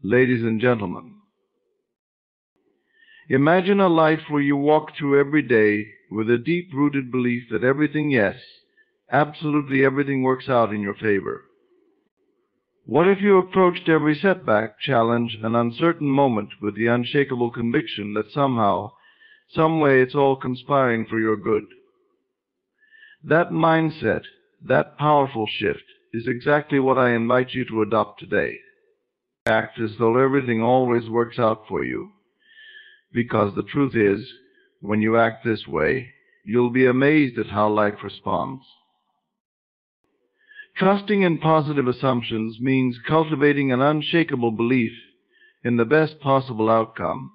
Ladies and gentlemen, imagine a life where you walk through every day with a deep-rooted belief that everything, yes, absolutely everything works out in your favor. What if you approached every setback, challenge, and uncertain moment with the unshakable conviction that somehow, some way it's all conspiring for your good? That mindset, that powerful shift, is exactly what I invite you to adopt today. Act as though everything always works out for you. Because the truth is, when you act this way, you'll be amazed at how life responds. Trusting in positive assumptions means cultivating an unshakable belief in the best possible outcome,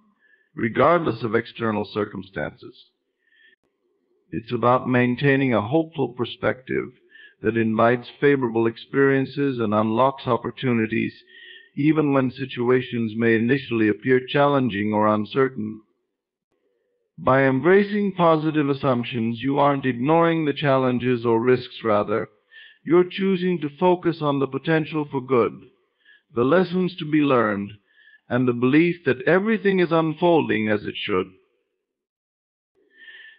regardless of external circumstances. It's about maintaining a hopeful perspective that invites favorable experiences and unlocks opportunities even when situations may initially appear challenging or uncertain. By embracing positive assumptions, you aren't ignoring the challenges or risks, rather, you're choosing to focus on the potential for good, the lessons to be learned, and the belief that everything is unfolding as it should.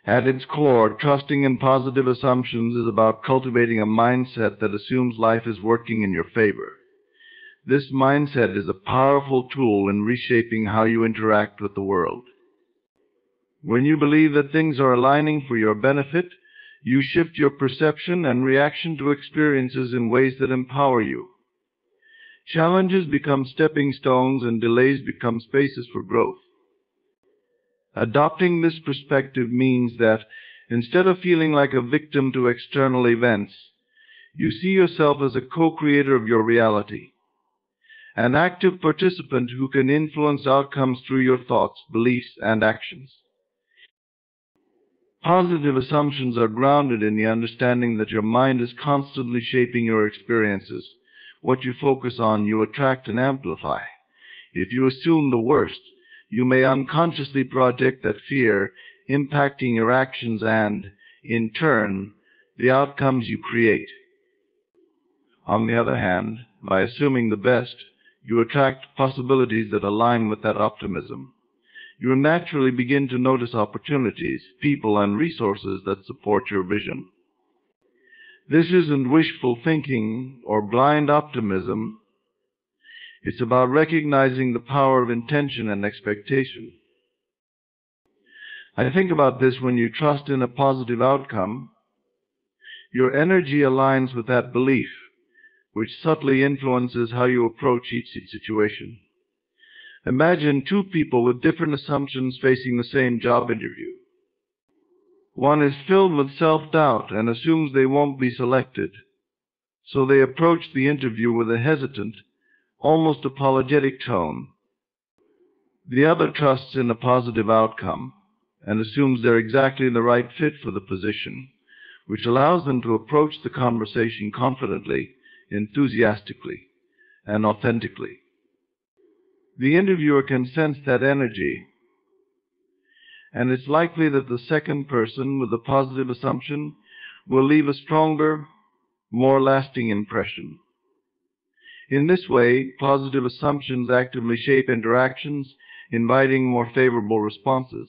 At its core, trusting in positive assumptions is about cultivating a mindset that assumes life is working in your favor. This mindset is a powerful tool in reshaping how you interact with the world. When you believe that things are aligning for your benefit, you shift your perception and reaction to experiences in ways that empower you. Challenges become stepping stones and delays become spaces for growth. Adopting this perspective means that instead of feeling like a victim to external events, you see yourself as a co-creator of your reality, an active participant who can influence outcomes through your thoughts, beliefs, and actions. Positive assumptions are grounded in the understanding that your mind is constantly shaping your experiences. What you focus on, you attract and amplify. If you assume the worst, you may unconsciously project that fear, impacting your actions and, in turn, the outcomes you create. On the other hand, by assuming the best, you attract possibilities that align with that optimism. You naturally begin to notice opportunities, people, and resources that support your vision. This isn't wishful thinking or blind optimism. It's about recognizing the power of intention and expectation. I think about this: when you trust in a positive outcome, your energy aligns with that belief, which subtly influences how you approach each situation. Imagine two people with different assumptions facing the same job interview. One is filled with self-doubt and assumes they won't be selected, so they approach the interview with a hesitant, almost apologetic tone. The other trusts in a positive outcome and assumes they're exactly the right fit for the position, which allows them to approach the conversation confidently, enthusiastically, and authentically. The interviewer can sense that energy, and it's likely that the second person with the positive assumption will leave a stronger, more lasting impression. In this way, positive assumptions actively shape interactions, inviting more favorable responses.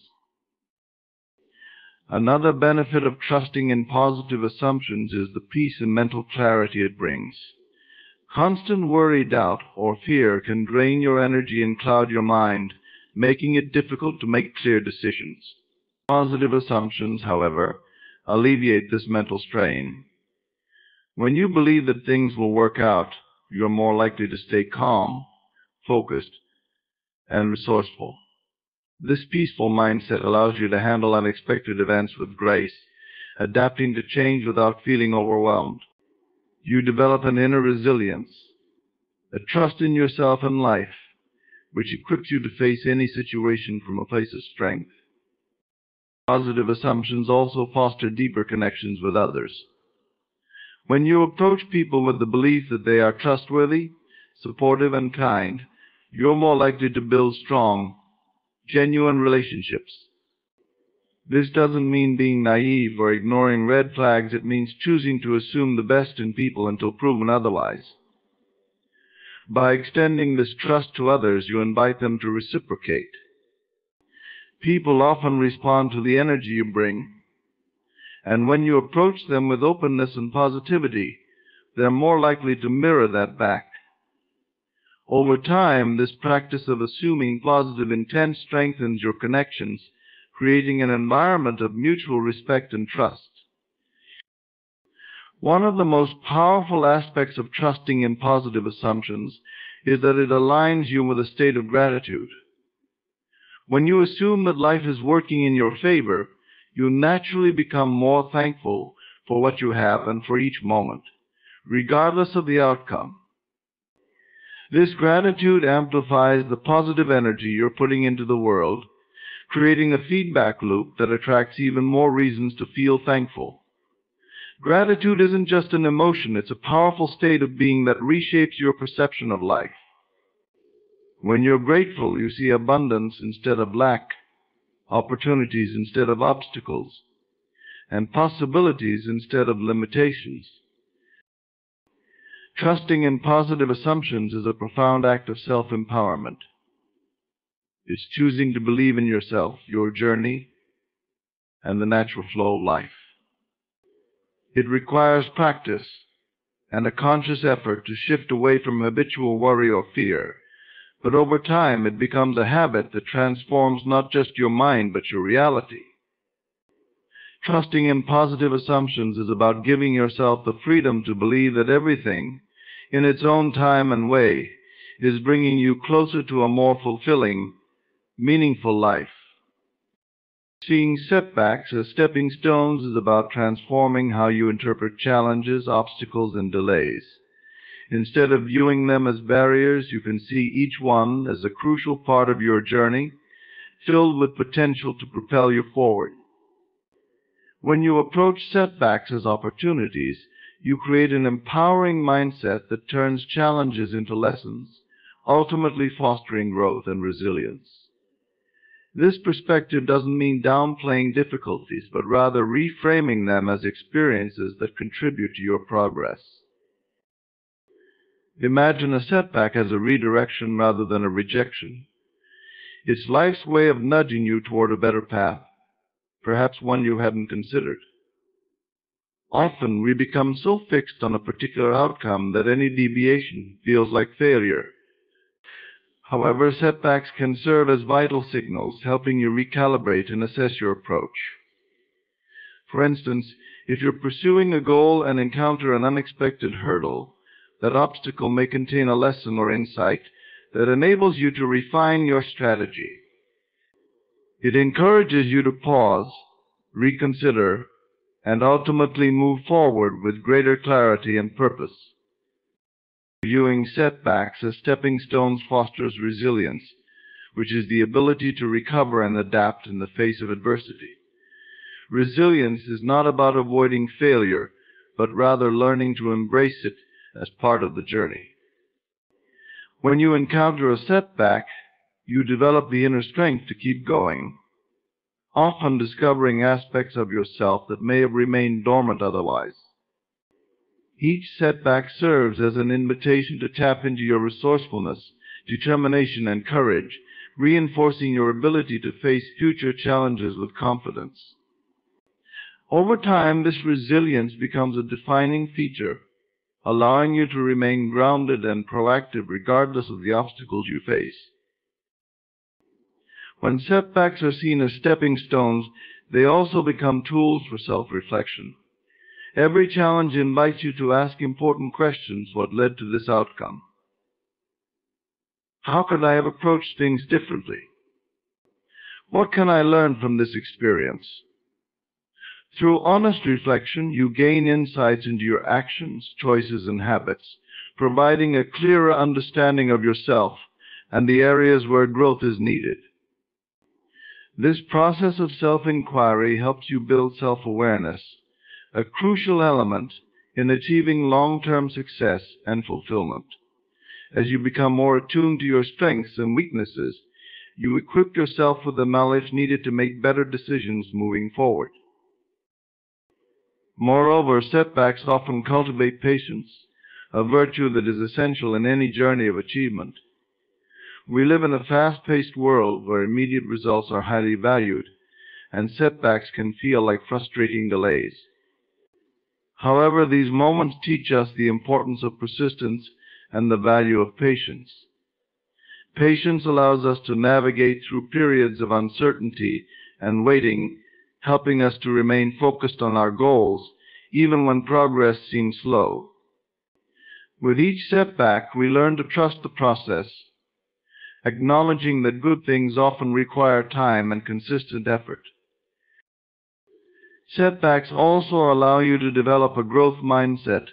Another benefit of trusting in positive assumptions is the peace and mental clarity it brings. Constant worry, doubt, or fear can drain your energy and cloud your mind, making it difficult to make clear decisions. Positive assumptions, however, alleviate this mental strain. When you believe that things will work out, you're more likely to stay calm, focused, and resourceful. This peaceful mindset allows you to handle unexpected events with grace, adapting to change without feeling overwhelmed. You develop an inner resilience, a trust in yourself and life, which equips you to face any situation from a place of strength. Positive assumptions also foster deeper connections with others. When you approach people with the belief that they are trustworthy, supportive, and kind, you're more likely to build strong, genuine relationships. This doesn't mean being naive or ignoring red flags. It means choosing to assume the best in people until proven otherwise. By extending this trust to others, you invite them to reciprocate. People often respond to the energy you bring, and when you approach them with openness and positivity, they're more likely to mirror that back. Over time, this practice of assuming positive intent strengthens your connections, creating an environment of mutual respect and trust. One of the most powerful aspects of trusting in positive assumptions is that it aligns you with a state of gratitude. When you assume that life is working in your favor, you naturally become more thankful for what you have and for each moment, regardless of the outcome. This gratitude amplifies the positive energy you're putting into the world, creating a feedback loop that attracts even more reasons to feel thankful. Gratitude isn't just an emotion, it's a powerful state of being that reshapes your perception of life. When you're grateful, you see abundance instead of lack, opportunities instead of obstacles, and possibilities instead of limitations. Trusting in positive assumptions is a profound act of self-empowerment. It's choosing to believe in yourself, your journey, and the natural flow of life. It requires practice and a conscious effort to shift away from habitual worry or fear, but over time it becomes a habit that transforms not just your mind but your reality. Trusting in positive assumptions is about giving yourself the freedom to believe that everything, in its own time and way, is bringing you closer to a more fulfilling, meaningful life. Seeing setbacks as stepping stones is about transforming how you interpret challenges, obstacles, and delays. Instead of viewing them as barriers, you can see each one as a crucial part of your journey, filled with potential to propel you forward. When you approach setbacks as opportunities, you create an empowering mindset that turns challenges into lessons, ultimately fostering growth and resilience. This perspective doesn't mean downplaying difficulties, but rather reframing them as experiences that contribute to your progress. Imagine a setback as a redirection rather than a rejection. It's life's way of nudging you toward a better path, perhaps one you hadn't considered. Often we become so fixed on a particular outcome that any deviation feels like failure. However, setbacks can serve as vital signals, helping you recalibrate and assess your approach. For instance, if you're pursuing a goal and encounter an unexpected hurdle, that obstacle may contain a lesson or insight that enables you to refine your strategy. It encourages you to pause, reconsider, and ultimately move forward with greater clarity and purpose. Viewing setbacks as stepping stones fosters resilience, which is the ability to recover and adapt in the face of adversity. Resilience is not about avoiding failure, but rather learning to embrace it as part of the journey. When you encounter a setback, you develop the inner strength to keep going, often discovering aspects of yourself that may have remained dormant otherwise. Each setback serves as an invitation to tap into your resourcefulness, determination, and courage, reinforcing your ability to face future challenges with confidence. Over time, this resilience becomes a defining feature, allowing you to remain grounded and proactive regardless of the obstacles you face. When setbacks are seen as stepping stones, they also become tools for self-reflection. Every challenge invites you to ask important questions: what led to this outcome? How could I have approached things differently? What can I learn from this experience? Through honest reflection, you gain insights into your actions, choices, and habits, providing a clearer understanding of yourself and the areas where growth is needed. This process of self-inquiry helps you build self-awareness, a crucial element in achieving long-term success and fulfillment. As you become more attuned to your strengths and weaknesses, you equip yourself with the knowledge needed to make better decisions moving forward. Moreover, setbacks often cultivate patience, a virtue that is essential in any journey of achievement. We live in a fast-paced world where immediate results are highly valued, and setbacks can feel like frustrating delays. However, these moments teach us the importance of persistence and the value of patience. Patience allows us to navigate through periods of uncertainty and waiting, helping us to remain focused on our goals, even when progress seems slow. With each setback, we learn to trust the process, acknowledging that good things often require time and consistent effort. Setbacks also allow you to develop a growth mindset,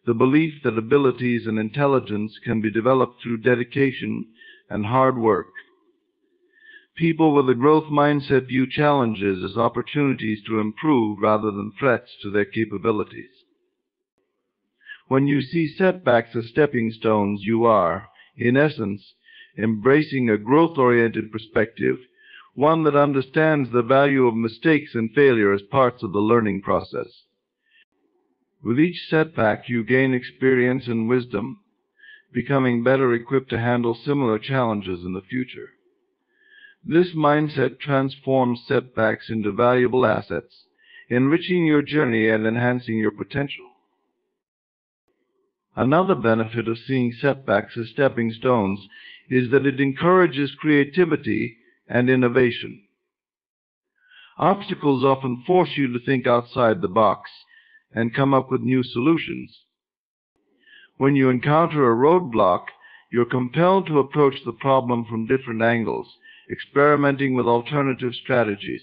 the belief that abilities and intelligence can be developed through dedication and hard work. People with a growth mindset view challenges as opportunities to improve rather than threats to their capabilities. When you see setbacks as stepping stones, you are, in essence, embracing a growth-oriented perspective, one that understands the value of mistakes and failure as parts of the learning process. With each setback, you gain experience and wisdom, becoming better equipped to handle similar challenges in the future. This mindset transforms setbacks into valuable assets, enriching your journey and enhancing your potential. Another benefit of seeing setbacks as stepping stones is that it encourages creativity and innovation. Obstacles often force you to think outside the box and come up with new solutions. When you encounter a roadblock, you're compelled to approach the problem from different angles, experimenting with alternative strategies.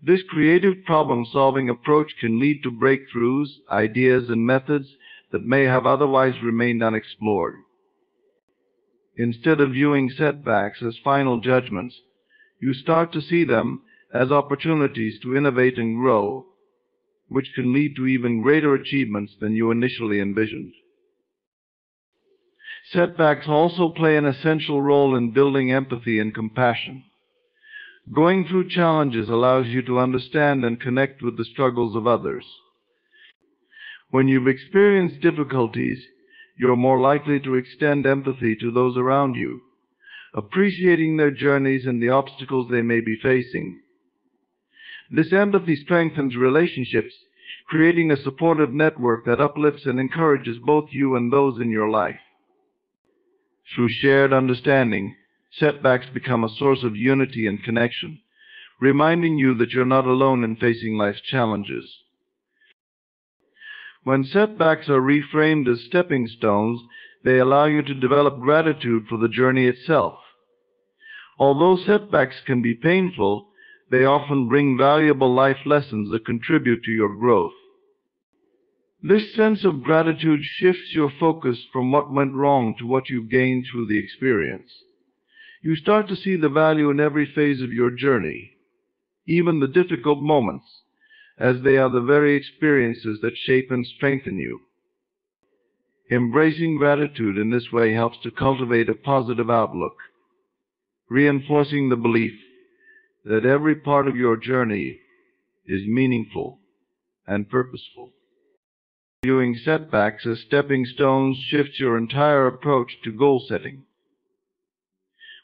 This creative problem-solving approach can lead to breakthroughs, ideas, and methods that may have otherwise remained unexplored. Instead of viewing setbacks as final judgments, you start to see them as opportunities to innovate and grow, which can lead to even greater achievements than you initially envisioned. Setbacks also play an essential role in building empathy and compassion. Going through challenges allows you to understand and connect with the struggles of others. When you've experienced difficulties, you're more likely to extend empathy to those around you, appreciating their journeys and the obstacles they may be facing. This empathy strengthens relationships, creating a supportive network that uplifts and encourages both you and those in your life. Through shared understanding, setbacks become a source of unity and connection, reminding you that you're not alone in facing life's challenges. When setbacks are reframed as stepping stones, they allow you to develop gratitude for the journey itself. Although setbacks can be painful, they often bring valuable life lessons that contribute to your growth. This sense of gratitude shifts your focus from what went wrong to what you've gained through the experience. You start to see the value in every phase of your journey, even the difficult moments, as they are the very experiences that shape and strengthen you. Embracing gratitude in this way helps to cultivate a positive outlook, reinforcing the belief that every part of your journey is meaningful and purposeful. Viewing setbacks as stepping stones shifts your entire approach to goal setting.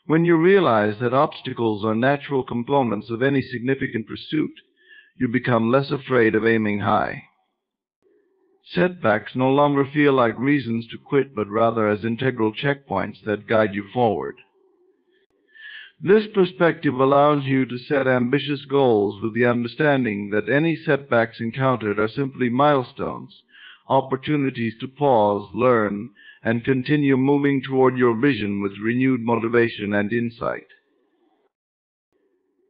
When you realize that obstacles are natural components of any significant pursuit, you become less afraid of aiming high. Setbacks no longer feel like reasons to quit, but rather as integral checkpoints that guide you forward. This perspective allows you to set ambitious goals with the understanding that any setbacks encountered are simply milestones, opportunities to pause, learn, and continue moving toward your vision with renewed motivation and insight.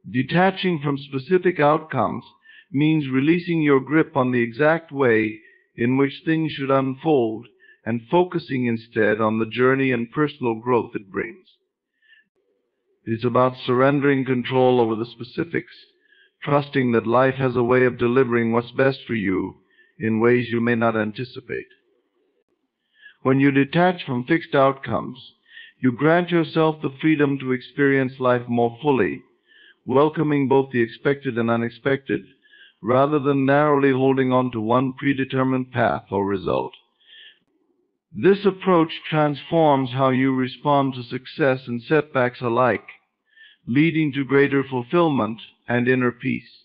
Detaching from specific outcomes means releasing your grip on the exact way in which things should unfold and focusing instead on the journey and personal growth it brings. It is about surrendering control over the specifics, trusting that life has a way of delivering what's best for you in ways you may not anticipate. When you detach from fixed outcomes, you grant yourself the freedom to experience life more fully, welcoming both the expected and unexpected, rather than narrowly holding on to one predetermined path or result. This approach transforms how you respond to success and setbacks alike, leading to greater fulfillment and inner peace.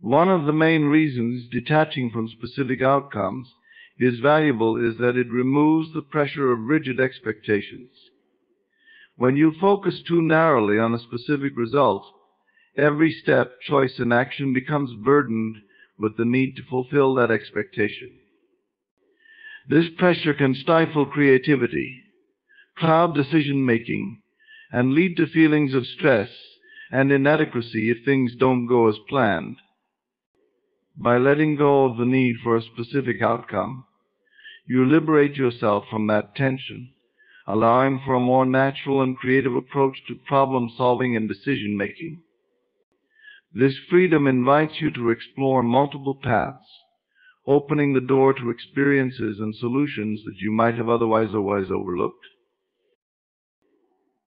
One of the main reasons detaching from specific outcomes is valuable is that it removes the pressure of rigid expectations. When you focus too narrowly on a specific result, every step, choice, and action becomes burdened with the need to fulfill that expectation. This pressure can stifle creativity, cloud decision-making, and lead to feelings of stress and inadequacy if things don't go as planned. By letting go of the need for a specific outcome, you liberate yourself from that tension, allowing for a more natural and creative approach to problem-solving and decision-making. This freedom invites you to explore multiple paths, opening the door to experiences and solutions that you might have otherwise overlooked.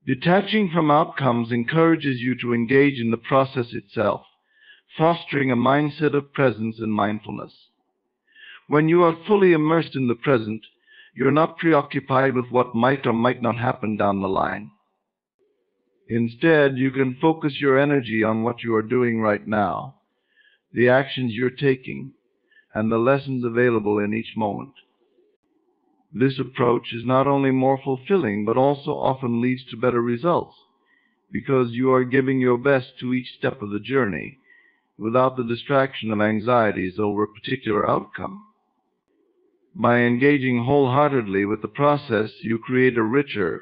Detaching from outcomes encourages you to engage in the process itself, fostering a mindset of presence and mindfulness. When you are fully immersed in the present, you're not preoccupied with what might or might not happen down the line. Instead, you can focus your energy on what you are doing right now, the actions you're taking, and the lessons available in each moment. This approach is not only more fulfilling, but also often leads to better results, because you are giving your best to each step of the journey, without the distraction of anxieties over a particular outcome. By engaging wholeheartedly with the process, you create a richer,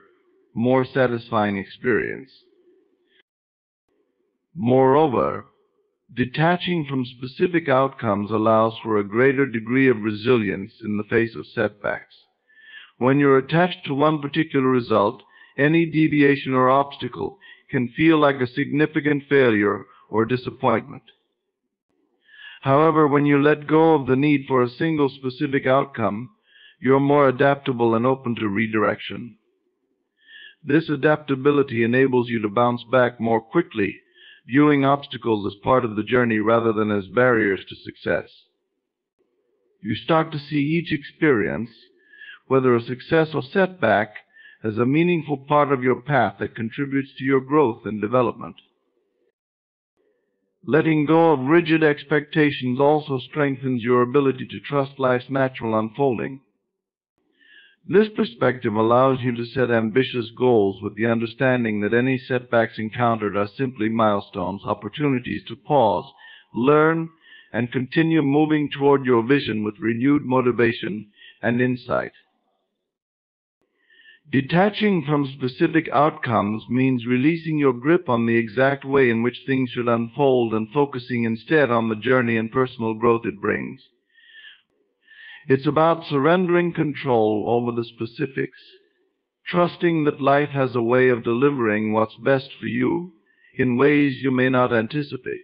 more satisfying experience. Moreover, detaching from specific outcomes allows for a greater degree of resilience in the face of setbacks. When you're attached to one particular result, any deviation or obstacle can feel like a significant failure or disappointment. However, when you let go of the need for a single specific outcome, you're more adaptable and open to redirection. This adaptability enables you to bounce back more quickly, viewing obstacles as part of the journey rather than as barriers to success. You start to see each experience, whether a success or setback, as a meaningful part of your path that contributes to your growth and development. Letting go of rigid expectations also strengthens your ability to trust life's natural unfolding. This perspective allows you to set ambitious goals with the understanding that any setbacks encountered are simply milestones, opportunities to pause, learn, and continue moving toward your vision with renewed motivation and insight. Detaching from specific outcomes means releasing your grip on the exact way in which things should unfold and focusing instead on the journey and personal growth it brings. It's about surrendering control over the specifics, trusting that life has a way of delivering what's best for you in ways you may not anticipate.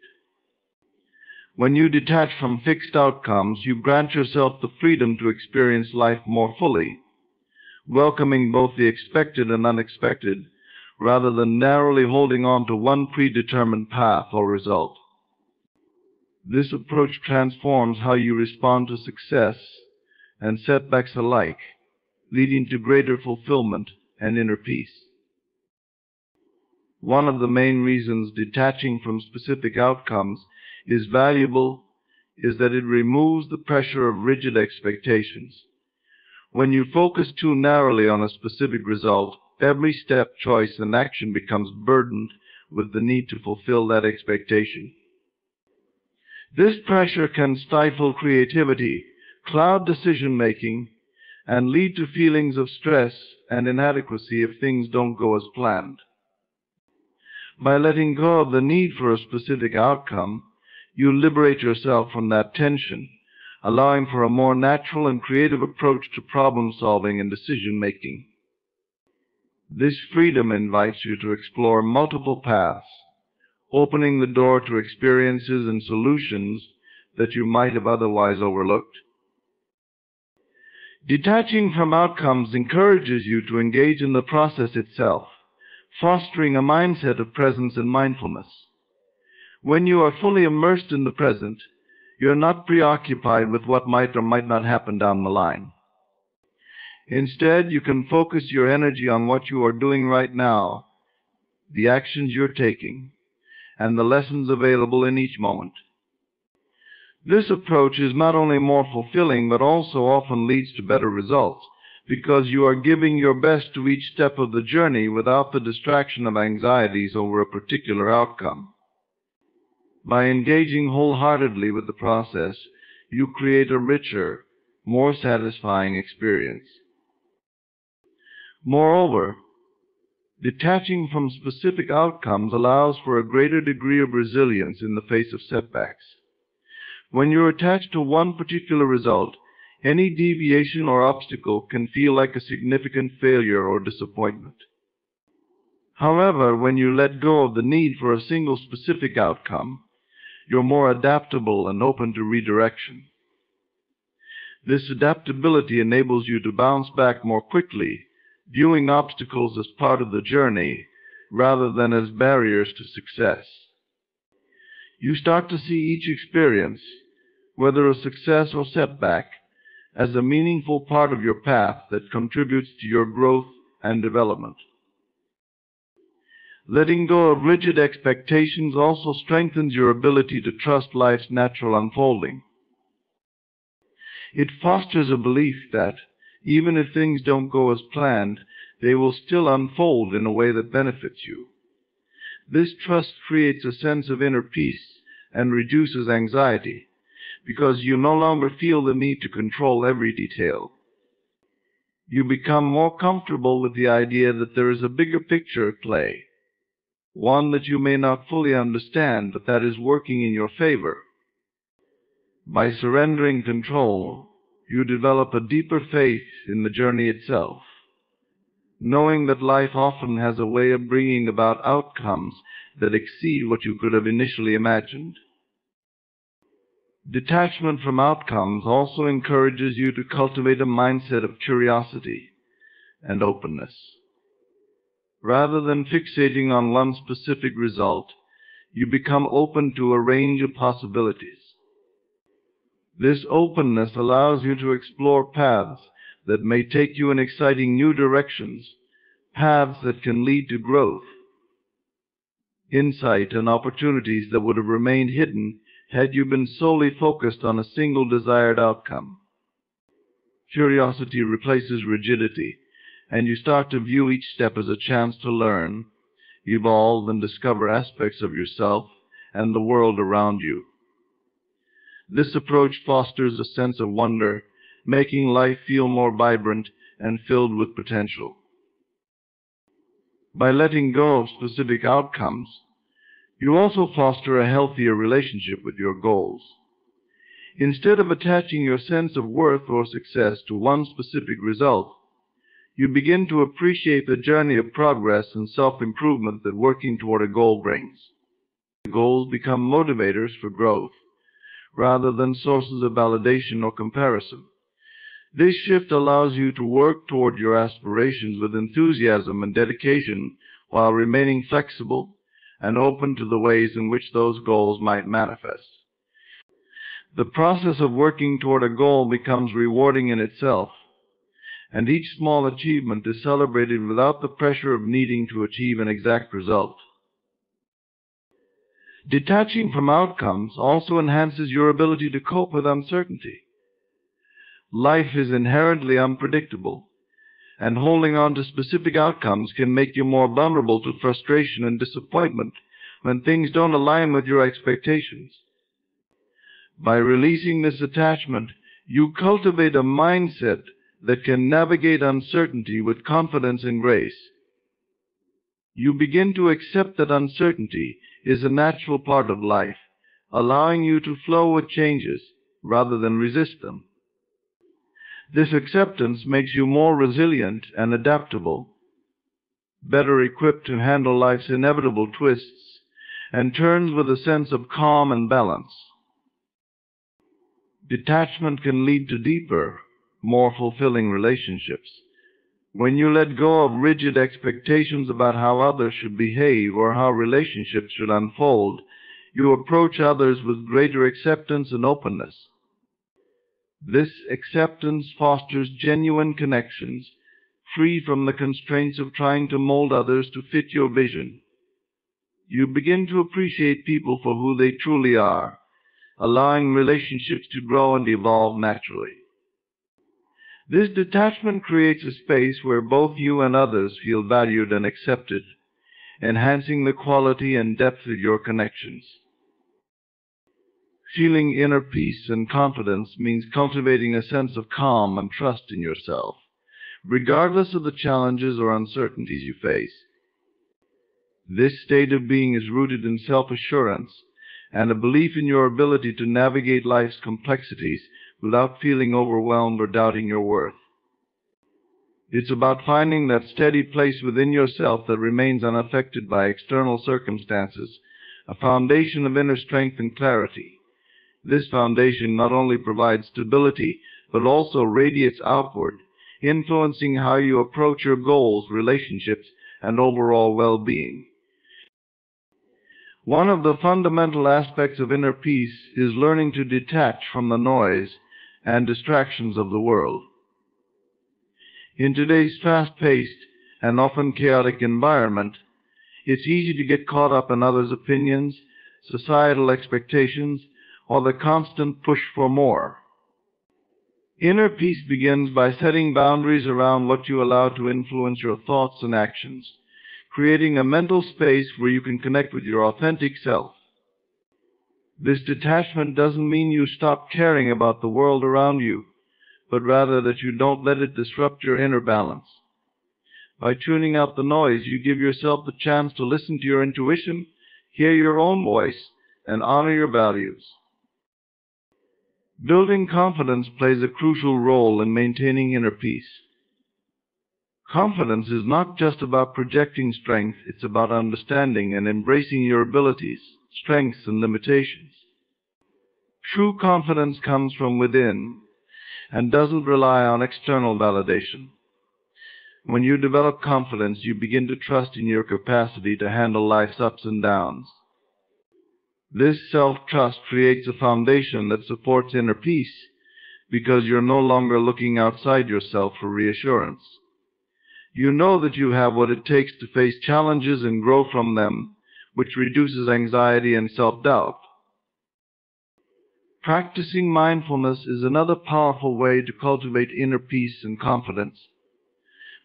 When you detach from fixed outcomes, you grant yourself the freedom to experience life more fully, welcoming both the expected and unexpected, rather than narrowly holding on to one predetermined path or result. This approach transforms how you respond to success and setbacks alike, leading to greater fulfillment and inner peace. One of the main reasons detaching from specific outcomes is valuable is that it removes the pressure of rigid expectations. When you focus too narrowly on a specific result, every step, choice, and action becomes burdened with the need to fulfill that expectation. This pressure can stifle creativity, cloud decision-making, and lead to feelings of stress and inadequacy if things don't go as planned. By letting go of the need for a specific outcome, you liberate yourself from that tension, allowing for a more natural and creative approach to problem-solving and decision-making. This freedom invites you to explore multiple paths, opening the door to experiences and solutions that you might have otherwise overlooked. Detaching from outcomes encourages you to engage in the process itself, fostering a mindset of presence and mindfulness. When you are fully immersed in the present, you are not preoccupied with what might or might not happen down the line. Instead, you can focus your energy on what you are doing right now, the actions you're taking, and the lessons available in each moment. This approach is not only more fulfilling, but also often leads to better results, because you are giving your best to each step of the journey without the distraction of anxieties over a particular outcome. By engaging wholeheartedly with the process, you create a richer, more satisfying experience. Moreover, detaching from specific outcomes allows for a greater degree of resilience in the face of setbacks. When you're attached to one particular result, any deviation or obstacle can feel like a significant failure or disappointment. However, when you let go of the need for a single specific outcome, you're more adaptable and open to redirection. This adaptability enables you to bounce back more quickly, viewing obstacles as part of the journey rather than as barriers to success. You start to see each experience, whether a success or setback, as a meaningful part of your path that contributes to your growth and development. Letting go of rigid expectations also strengthens your ability to trust life's natural unfolding. It fosters a belief that, even if things don't go as planned, they will still unfold in a way that benefits you. This trust creates a sense of inner peace and reduces anxiety, because you no longer feel the need to control every detail. You become more comfortable with the idea that there is a bigger picture at play, one that you may not fully understand, but that is working in your favor. By surrendering control, you develop a deeper faith in the journey itself, knowing that life often has a way of bringing about outcomes that exceed what you could have initially imagined. Detachment from outcomes also encourages you to cultivate a mindset of curiosity and openness. Rather than fixating on one specific result, you become open to a range of possibilities. This openness allows you to explore paths that may take you in exciting new directions, paths that can lead to growth, insight, and opportunities that would have remained hidden had you been solely focused on a single desired outcome. Curiosity replaces rigidity, and you start to view each step as a chance to learn, evolve, and discover aspects of yourself and the world around you. This approach fosters a sense of wonder, making life feel more vibrant and filled with potential. By letting go of specific outcomes, you also foster a healthier relationship with your goals. Instead of attaching your sense of worth or success to one specific result, you begin to appreciate the journey of progress and self-improvement that working toward a goal brings. Goals become motivators for growth, rather than sources of validation or comparison. This shift allows you to work toward your aspirations with enthusiasm and dedication while remaining flexible and open to the ways in which those goals might manifest. The process of working toward a goal becomes rewarding in itself, and each small achievement is celebrated without the pressure of needing to achieve an exact result. Detaching from outcomes also enhances your ability to cope with uncertainty. Life is inherently unpredictable, and holding on to specific outcomes can make you more vulnerable to frustration and disappointment when things don't align with your expectations. By releasing this attachment, you cultivate a mindset that can navigate uncertainty with confidence and grace. You begin to accept that uncertainty is a natural part of life, allowing you to flow with changes rather than resist them. This acceptance makes you more resilient and adaptable, better equipped to handle life's inevitable twists, and turns with a sense of calm and balance. Detachment can lead to deeper, more fulfilling relationships. When you let go of rigid expectations about how others should behave or how relationships should unfold, you approach others with greater acceptance and openness. This acceptance fosters genuine connections, free from the constraints of trying to mold others to fit your vision. You begin to appreciate people for who they truly are, allowing relationships to grow and evolve naturally. This detachment creates a space where both you and others feel valued and accepted, enhancing the quality and depth of your connections. Feeling inner peace and confidence means cultivating a sense of calm and trust in yourself, regardless of the challenges or uncertainties you face. This state of being is rooted in self-assurance and a belief in your ability to navigate life's complexities without feeling overwhelmed or doubting your worth. It's about finding that steady place within yourself that remains unaffected by external circumstances, a foundation of inner strength and clarity. This foundation not only provides stability, but also radiates outward, influencing how you approach your goals, relationships, and overall well-being. One of the fundamental aspects of inner peace is learning to detach from the noise and distractions of the world. In today's fast-paced and often chaotic environment, it's easy to get caught up in others' opinions, societal expectations, or the constant push for more. Inner peace begins by setting boundaries around what you allow to influence your thoughts and actions, creating a mental space where you can connect with your authentic self. This detachment doesn't mean you stop caring about the world around you, but rather that you don't let it disrupt your inner balance. By tuning out the noise, you give yourself the chance to listen to your intuition, hear your own voice, and honor your values. Building confidence plays a crucial role in maintaining inner peace. Confidence is not just about projecting strength, it's about understanding and embracing your abilities, strengths, and limitations. True confidence comes from within and doesn't rely on external validation. When you develop confidence, you begin to trust in your capacity to handle life's ups and downs. This self-trust creates a foundation that supports inner peace because you're no longer looking outside yourself for reassurance. You know that you have what it takes to face challenges and grow from them, which reduces anxiety and self-doubt. Practicing mindfulness is another powerful way to cultivate inner peace and confidence.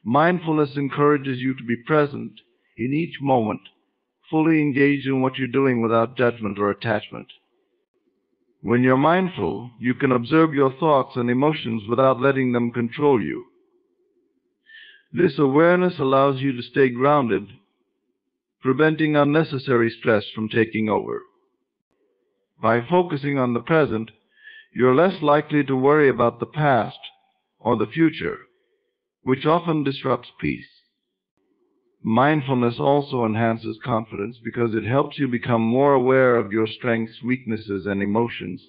Mindfulness encourages you to be present in each moment, fully engaged in what you're doing without judgment or attachment. When you're mindful, you can observe your thoughts and emotions without letting them control you. This awareness allows you to stay grounded, preventing unnecessary stress from taking over. By focusing on the present, you're less likely to worry about the past or the future, which often disrupts peace. Mindfulness also enhances confidence because it helps you become more aware of your strengths, weaknesses, and emotions,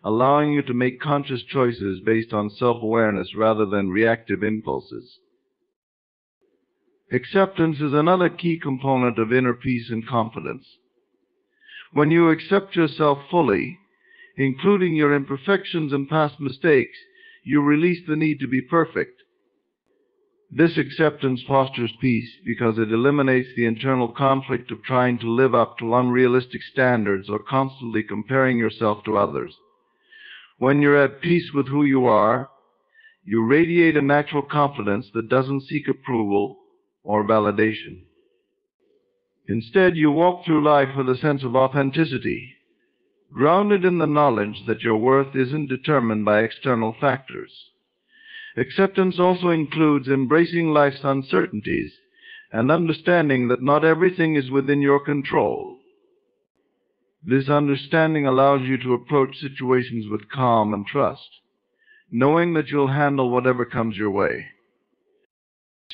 allowing you to make conscious choices based on self-awareness rather than reactive impulses. Acceptance is another key component of inner peace and confidence. When you accept yourself fully, including your imperfections and past mistakes, you release the need to be perfect. This acceptance fosters peace because it eliminates the internal conflict of trying to live up to unrealistic standards or constantly comparing yourself to others. When you're at peace with who you are, you radiate a natural confidence that doesn't seek approval or validation. Instead, you walk through life with a sense of authenticity, grounded in the knowledge that your worth isn't determined by external factors. Acceptance also includes embracing life's uncertainties and understanding that not everything is within your control. This understanding allows you to approach situations with calm and trust, knowing that you'll handle whatever comes your way.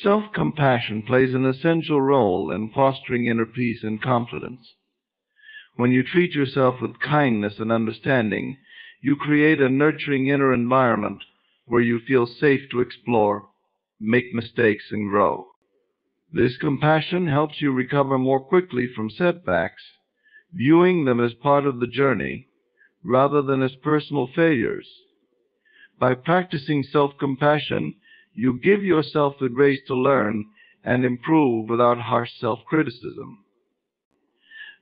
Self-compassion plays an essential role in fostering inner peace and confidence. When you treat yourself with kindness and understanding, you create a nurturing inner environment where you feel safe to explore, make mistakes, and grow. This compassion helps you recover more quickly from setbacks, viewing them as part of the journey rather than as personal failures. By practicing self-compassion, you give yourself the grace to learn and improve without harsh self-criticism.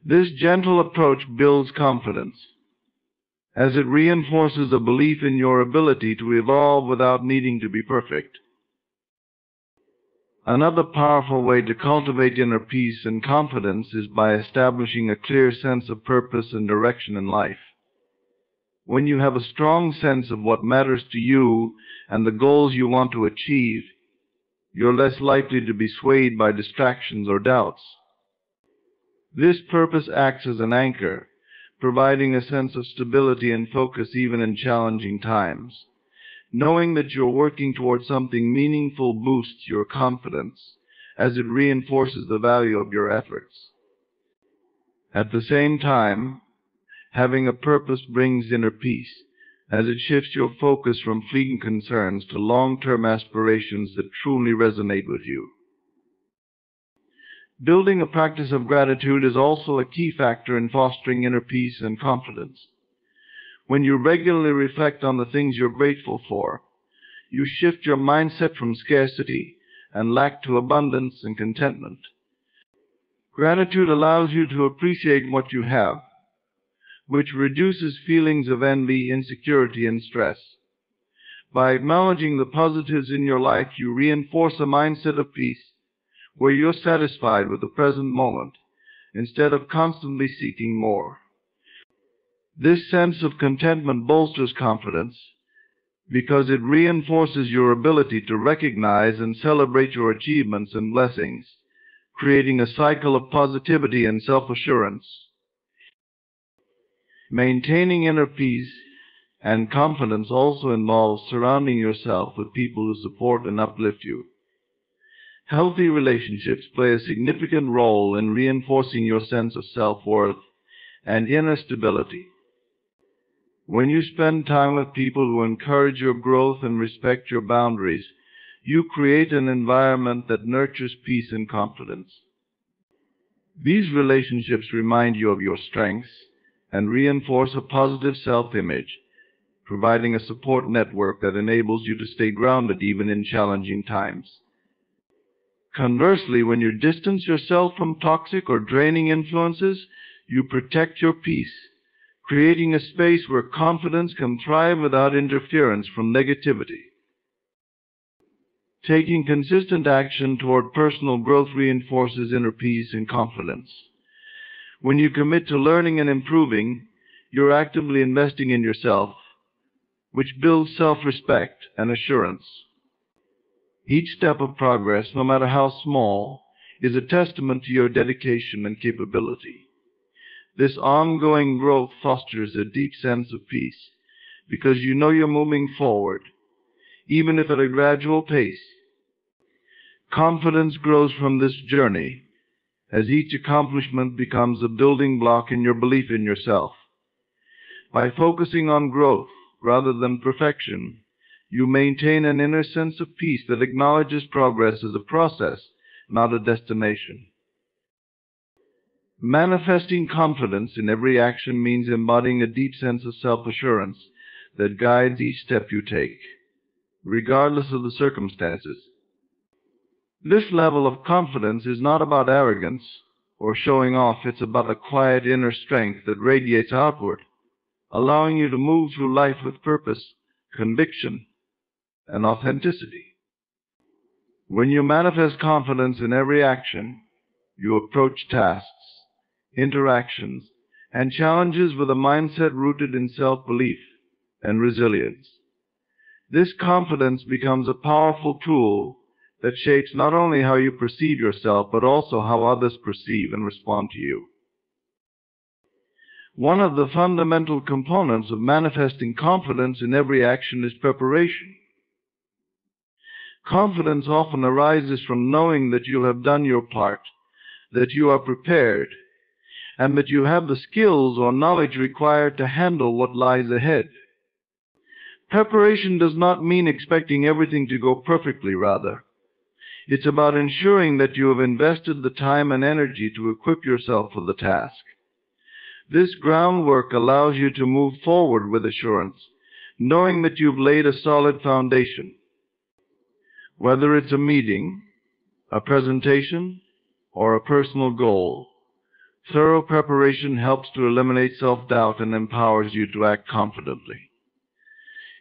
This gentle approach builds confidence, as it reinforces a belief in your ability to evolve without needing to be perfect. Another powerful way to cultivate inner peace and confidence is by establishing a clear sense of purpose and direction in life. When you have a strong sense of what matters to you and the goals you want to achieve, you're less likely to be swayed by distractions or doubts. This purpose acts as an anchor, providing a sense of stability and focus even in challenging times. Knowing that you're working towards something meaningful boosts your confidence, as it reinforces the value of your efforts. At the same time, having a purpose brings inner peace, as it shifts your focus from fleeting concerns to long-term aspirations that truly resonate with you. Building a practice of gratitude is also a key factor in fostering inner peace and confidence. When you regularly reflect on the things you're grateful for, you shift your mindset from scarcity and lack to abundance and contentment. Gratitude allows you to appreciate what you have, which reduces feelings of envy, insecurity, and stress. By acknowledging the positives in your life, you reinforce a mindset of peace, where you're satisfied with the present moment, instead of constantly seeking more. This sense of contentment bolsters confidence, because it reinforces your ability to recognize and celebrate your achievements and blessings, creating a cycle of positivity and self-assurance. Maintaining inner peace and confidence also involves surrounding yourself with people who support and uplift you. Healthy relationships play a significant role in reinforcing your sense of self-worth and inner stability. When you spend time with people who encourage your growth and respect your boundaries, you create an environment that nurtures peace and confidence. These relationships remind you of your strengths and reinforce a positive self-image, providing a support network that enables you to stay grounded even in challenging times. Conversely, when you distance yourself from toxic or draining influences, you protect your peace, creating a space where confidence can thrive without interference from negativity. Taking consistent action toward personal growth reinforces inner peace and confidence. When you commit to learning and improving, you're actively investing in yourself, which builds self-respect and assurance. Each step of progress, no matter how small, is a testament to your dedication and capability. This ongoing growth fosters a deep sense of peace, because you know you're moving forward, even if at a gradual pace. Confidence grows from this journey, as each accomplishment becomes a building block in your belief in yourself. By focusing on growth rather than perfection, you maintain an inner sense of peace that acknowledges progress as a process, not a destination. Manifesting confidence in every action means embodying a deep sense of self-assurance that guides each step you take, regardless of the circumstances. This level of confidence is not about arrogance or showing off. It's about a quiet inner strength that radiates outward, allowing you to move through life with purpose, conviction, and authenticity. When you manifest confidence in every action, you approach tasks, interactions, and challenges with a mindset rooted in self-belief and resilience. This confidence becomes a powerful tool that shapes not only how you perceive yourself, but also how others perceive and respond to you. One of the fundamental components of manifesting confidence in every action is preparation. Confidence often arises from knowing that you have done your part, that you are prepared, and that you have the skills or knowledge required to handle what lies ahead. Preparation does not mean expecting everything to go perfectly, rather. It's about ensuring that you have invested the time and energy to equip yourself for the task. This groundwork allows you to move forward with assurance, knowing that you've laid a solid foundation. Whether it's a meeting, a presentation, or a personal goal, thorough preparation helps to eliminate self-doubt and empowers you to act confidently.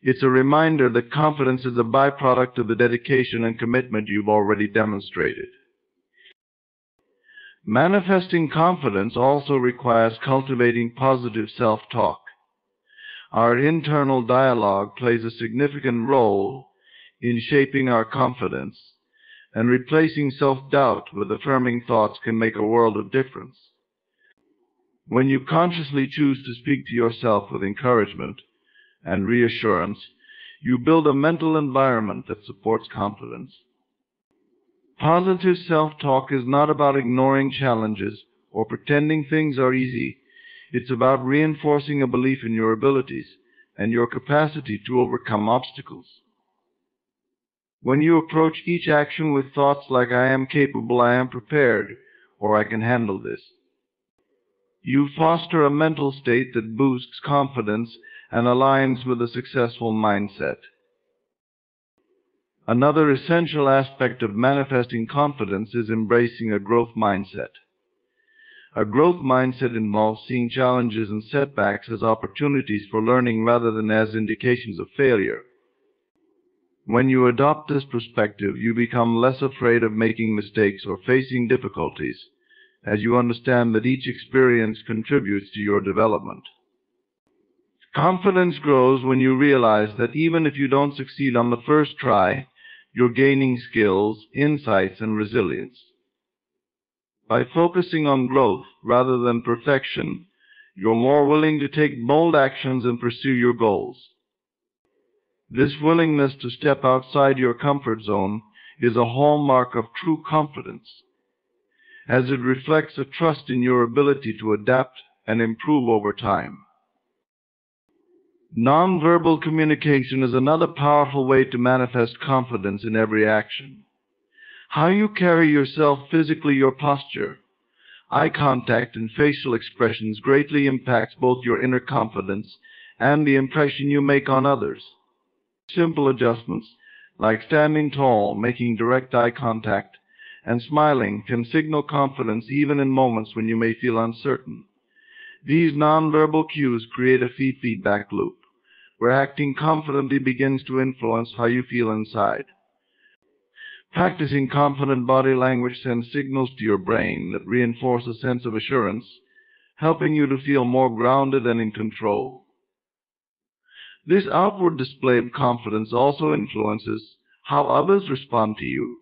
It's a reminder that confidence is a byproduct of the dedication and commitment you've already demonstrated. Manifesting confidence also requires cultivating positive self-talk. Our internal dialogue plays a significant role in shaping our confidence, and replacing self-doubt with affirming thoughts can make a world of difference. When you consciously choose to speak to yourself with encouragement and reassurance, you build a mental environment that supports confidence. Positive self-talk is not about ignoring challenges or pretending things are easy. It's about reinforcing a belief in your abilities and your capacity to overcome obstacles. When you approach each action with thoughts like "I am capable, I am prepared," or "I can handle this," you foster a mental state that boosts confidence and aligns with a successful mindset. Another essential aspect of manifesting confidence is embracing a growth mindset. A growth mindset involves seeing challenges and setbacks as opportunities for learning rather than as indications of failure. When you adopt this perspective, you become less afraid of making mistakes or facing difficulties, as you understand that each experience contributes to your development. Confidence grows when you realize that even if you don't succeed on the first try, you're gaining skills, insights, and resilience. By focusing on growth rather than perfection, you're more willing to take bold actions and pursue your goals. This willingness to step outside your comfort zone is a hallmark of true confidence, as it reflects a trust in your ability to adapt and improve over time. Nonverbal communication is another powerful way to manifest confidence in every action. How you carry yourself physically, your posture, eye contact, and facial expressions greatly impacts both your inner confidence and the impression you make on others. Simple adjustments, like standing tall, making direct eye contact, and smiling, can signal confidence even in moments when you may feel uncertain. These nonverbal cues create a feedback loop, where acting confidently begins to influence how you feel inside. Practicing confident body language sends signals to your brain that reinforce a sense of assurance, helping you to feel more grounded and in control. This outward display of confidence also influences how others respond to you,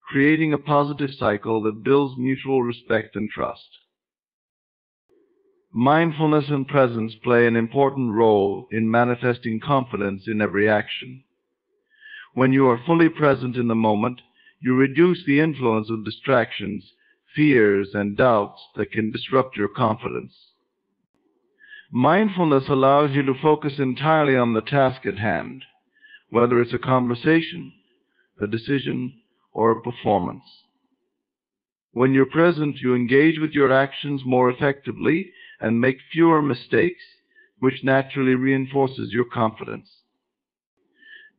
creating a positive cycle that builds mutual respect and trust. Mindfulness and presence play an important role in manifesting confidence in every action. When you are fully present in the moment, you reduce the influence of distractions, fears, and doubts that can disrupt your confidence. Mindfulness allows you to focus entirely on the task at hand, whether it's a conversation, a decision, or a performance. When you're present, you engage with your actions more effectively and make fewer mistakes, which naturally reinforces your confidence.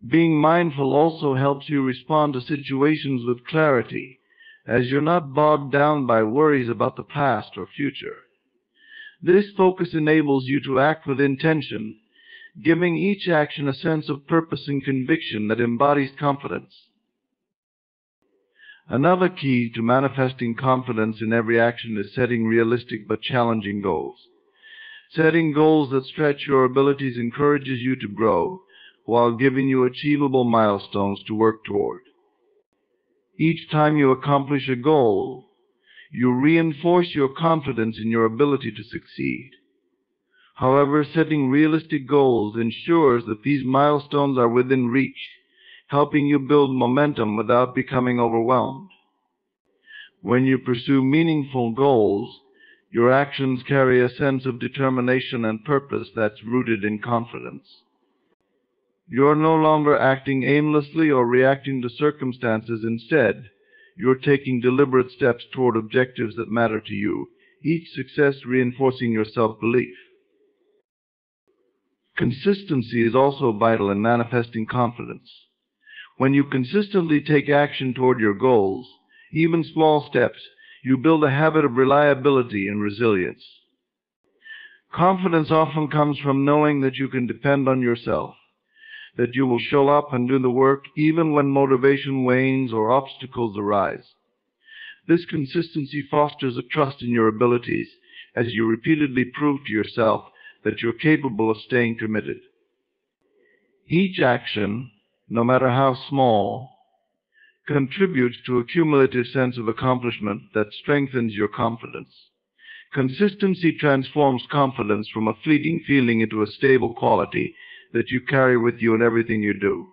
Being mindful also helps you respond to situations with clarity, as you're not bogged down by worries about the past or future. This focus enables you to act with intention, giving each action a sense of purpose and conviction that embodies confidence. Another key to manifesting confidence in every action is setting realistic but challenging goals. Setting goals that stretch your abilities encourages you to grow, while giving you achievable milestones to work toward. Each time you accomplish a goal, you reinforce your confidence in your ability to succeed. However, setting realistic goals ensures that these milestones are within reach, helping you build momentum without becoming overwhelmed. When you pursue meaningful goals, your actions carry a sense of determination and purpose that's rooted in confidence. You're no longer acting aimlessly or reacting to circumstances. Instead, you're taking deliberate steps toward objectives that matter to you, each success reinforcing your self-belief. Consistency is also vital in manifesting confidence. When you consistently take action toward your goals, even small steps, you build a habit of reliability and resilience. Confidence often comes from knowing that you can depend on yourself, that you will show up and do the work even when motivation wanes or obstacles arise. This consistency fosters a trust in your abilities as you repeatedly prove to yourself that you're capable of staying committed. Each action, no matter how small, contributes to a cumulative sense of accomplishment that strengthens your confidence. Consistency transforms confidence from a fleeting feeling into a stable quality that you carry with you in everything you do.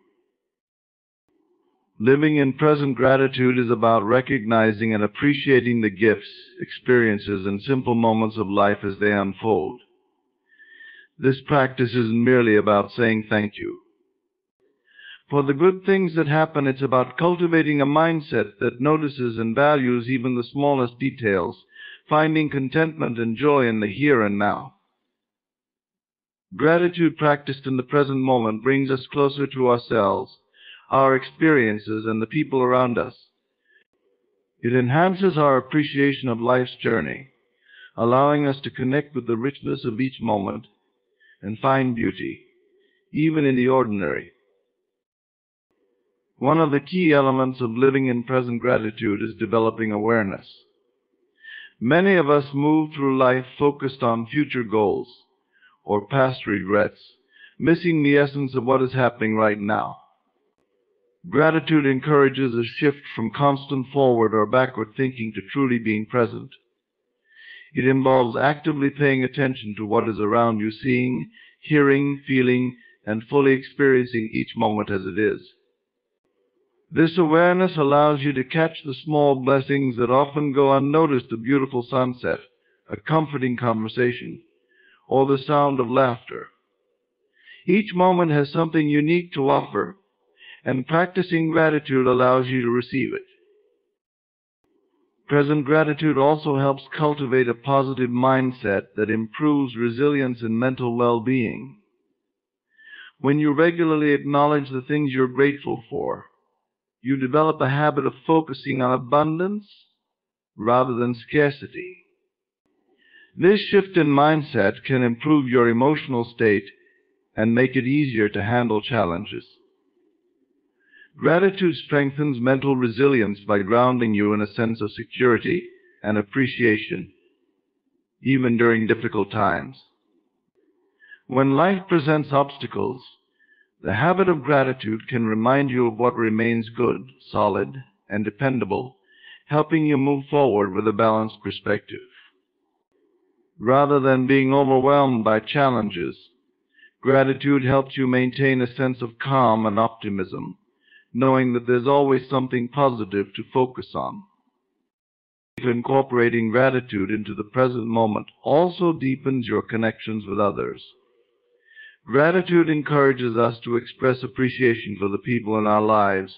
Living in present gratitude is about recognizing and appreciating the gifts, experiences, and simple moments of life as they unfold. This practice isn't merely about saying thank you. For the good things that happen, it's about cultivating a mindset that notices and values even the smallest details, finding contentment and joy in the here and now. Gratitude practiced in the present moment brings us closer to ourselves, our experiences, and the people around us. It enhances our appreciation of life's journey, allowing us to connect with the richness of each moment and find beauty, even in the ordinary. One of the key elements of living in present gratitude is developing awareness. Many of us move through life focused on future goals or past regrets, missing the essence of what is happening right now. Gratitude encourages a shift from constant forward or backward thinking to truly being present. It involves actively paying attention to what is around you, seeing, hearing, feeling, and fully experiencing each moment as it is. This awareness allows you to catch the small blessings that often go unnoticed: a beautiful sunset, a comforting conversation, or the sound of laughter. Each moment has something unique to offer, and practicing gratitude allows you to receive it. Present gratitude also helps cultivate a positive mindset that improves resilience and mental well-being. When you regularly acknowledge the things you're grateful for, you develop a habit of focusing on abundance rather than scarcity. This shift in mindset can improve your emotional state and make it easier to handle challenges. Gratitude strengthens mental resilience by grounding you in a sense of security and appreciation, even during difficult times. When life presents obstacles, the habit of gratitude can remind you of what remains good, solid, and dependable, helping you move forward with a balanced perspective. Rather than being overwhelmed by challenges, gratitude helps you maintain a sense of calm and optimism, knowing that there's always something positive to focus on. Incorporating gratitude into the present moment also deepens your connections with others. Gratitude encourages us to express appreciation for the people in our lives,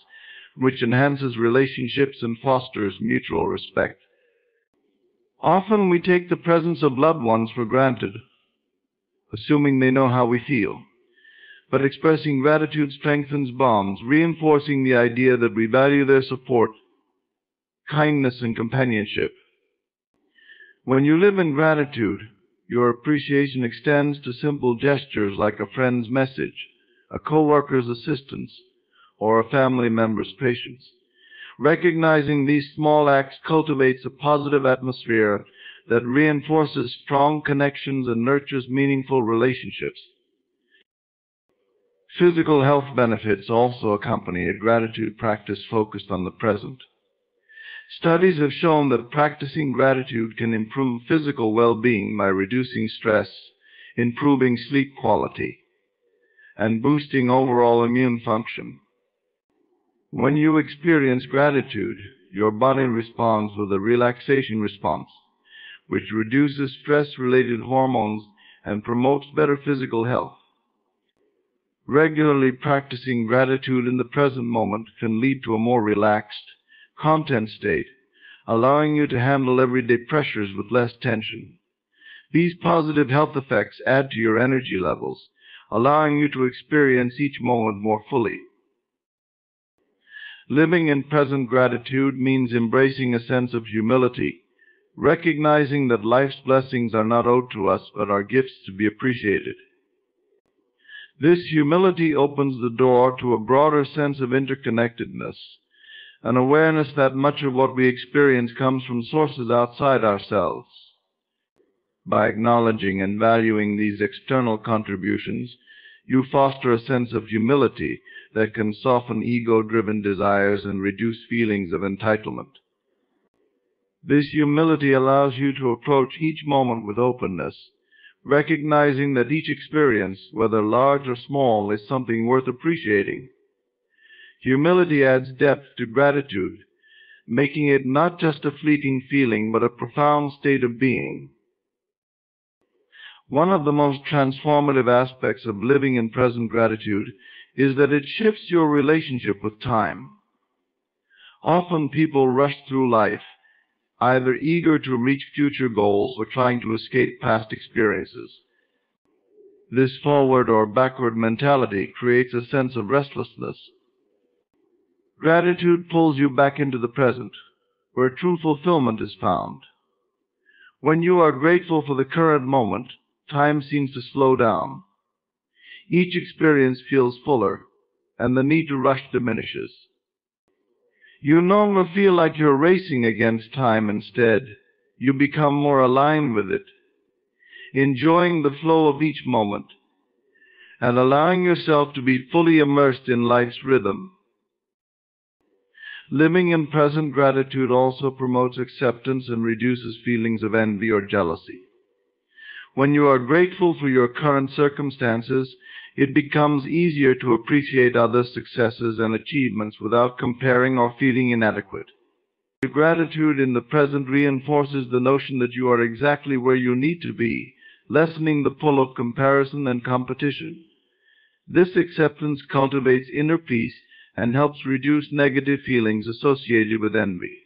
which enhances relationships and fosters mutual respect. Often we take the presence of loved ones for granted, assuming they know how we feel. But expressing gratitude strengthens bonds, reinforcing the idea that we value their support, kindness, and companionship. When you live in gratitude, your appreciation extends to simple gestures like a friend's message, a coworker's assistance, or a family member's patience. Recognizing these small acts cultivates a positive atmosphere that reinforces strong connections and nurtures meaningful relationships. Physical health benefits also accompany a gratitude practice focused on the present. Studies have shown that practicing gratitude can improve physical well-being by reducing stress, improving sleep quality, and boosting overall immune function. When you experience gratitude, your body responds with a relaxation response, which reduces stress-related hormones and promotes better physical health. Regularly practicing gratitude in the present moment can lead to a more relaxed, content state, allowing you to handle everyday pressures with less tension. These positive health effects add to your energy levels, allowing you to experience each moment more fully. Living in present gratitude means embracing a sense of humility, recognizing that life's blessings are not owed to us but are gifts to be appreciated. This humility opens the door to a broader sense of interconnectedness, an awareness that much of what we experience comes from sources outside ourselves. By acknowledging and valuing these external contributions, you foster a sense of humility that can soften ego-driven desires and reduce feelings of entitlement. This humility allows you to approach each moment with openness, recognizing that each experience, whether large or small, is something worth appreciating. Humility adds depth to gratitude, making it not just a fleeting feeling but a profound state of being. One of the most transformative aspects of living in present gratitude is that it shifts your relationship with time. Often people rush through life, either eager to reach future goals or trying to escape past experiences. This forward or backward mentality creates a sense of restlessness. Gratitude pulls you back into the present, where true fulfillment is found. When you are grateful for the current moment, time seems to slow down. Each experience feels fuller, and the need to rush diminishes. You no longer feel like you're racing against time. Instead, you become more aligned with it, enjoying the flow of each moment, and allowing yourself to be fully immersed in life's rhythm. Living in present gratitude also promotes acceptance and reduces feelings of envy or jealousy. When you are grateful for your current circumstances, it becomes easier to appreciate others' successes and achievements without comparing or feeling inadequate. Gratitude in the present reinforces the notion that you are exactly where you need to be, lessening the pull of comparison and competition. This acceptance cultivates inner peace and helps reduce negative feelings associated with envy.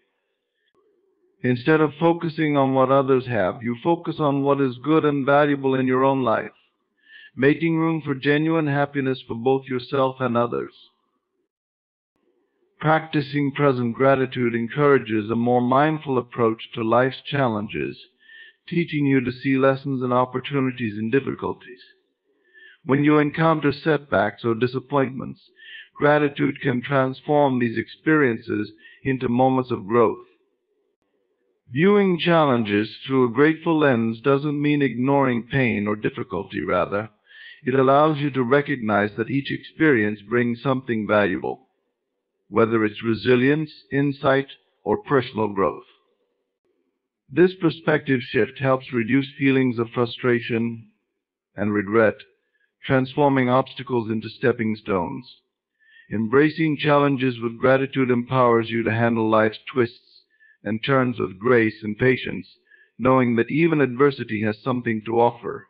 Instead of focusing on what others have, you focus on what is good and valuable in your own life, making room for genuine happiness for both yourself and others. Practicing present gratitude encourages a more mindful approach to life's challenges, teaching you to see lessons and opportunities in difficulties. When you encounter setbacks or disappointments, gratitude can transform these experiences into moments of growth. Viewing challenges through a grateful lens doesn't mean ignoring pain or difficulty. Rather, it allows you to recognize that each experience brings something valuable, whether it's resilience, insight, or personal growth. This perspective shift helps reduce feelings of frustration and regret, transforming obstacles into stepping stones. Embracing challenges with gratitude empowers you to handle life's twists and turns with grace and patience, knowing that even adversity has something to offer.